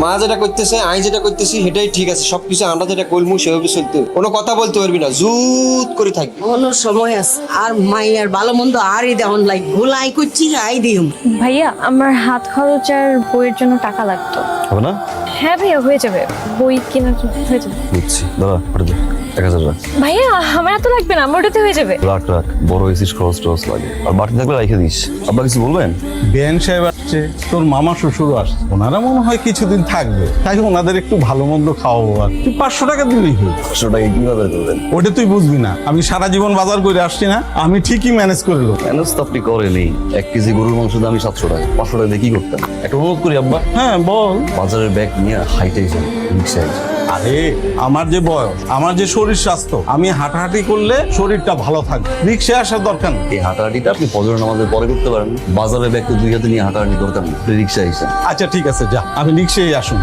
মা যেটা করতেছে আমি যেটা করতেছি সেটাই ঠিক আছে, সবকিছু আমরা যেটা কলমু সেভাবে চলতে হবে। কোনো কথা বলতে পারবি না, জুত করে থাকবি। কোনো সময় আছে আর মাইয়ার ভালো মন্দ আরই দেওয়ান লাই গোলাই করছি আই দিম। ভাইয়া আমার হাত খরচ আর বইয়ের জন্য টাকা লাগতো। হবে না? হ্যাঁ ভাইয়া হয়ে যাবে, বই কেনার জন্য হয়ে যাবে। বুঝছি, দাঁড়া ওটা দে, 1000 রাখ। ভাইয়া আমার এত লাগবে না, আমার ওটাতে হয়ে যাবে। রাখ রাখ, বড় হয়েছিস, খরচ টরচ লাগে, আর বাড়তি থাকলে রেখে দিস। আব্বা কিছু বলবেন? বেন সাহেব আসছে, তোর মামা শ্বশুর আসছে, ওনারা মনে হয় কিছুদিন থাকবে, তাই ওনাদের একটু ভালো মন্দ খাওয়াবো। আর তুই 500 টাকা দিলেই হই। 500 টাকা কিভাবে করবেন? ওটা তুই বুঝবি না, আমি সারা জীবন বাজার করে আসছি না, আমি ঠিকই ম্যানেজ করে নেবো। ম্যানেজ তো আপনি করেনি। 1 কেজি গরুর মাংস দামি 700 টাকা, 500 টাকা দিয়ে কি করতেন? একটা অনুরোধ করি আব্বা, হ্যাঁ বল। বাজারের ব্যাগ নিয়ে হাইটাই যান, রিক্সায় যান। আরে আমার যে বয়স, আমার যে শরীর স্বাস্থ্য, আমি হাঁটাহাঁটি করলে শরীরটা ভালো থাকবে, রিক্সায় আসার দরকার নেই। এই হাঁটাহাঁটিটা আপনি ফজর নামাজের পরে করতে পারেন। বাজারের ব্যাগ তো 2 হাতে নিয়ে হাঁটাহাঁটি দরকার নেই, রিক্সায় এসে। আচ্ছা ঠিক আছে, যা, আমি রিক্সায় আসুন।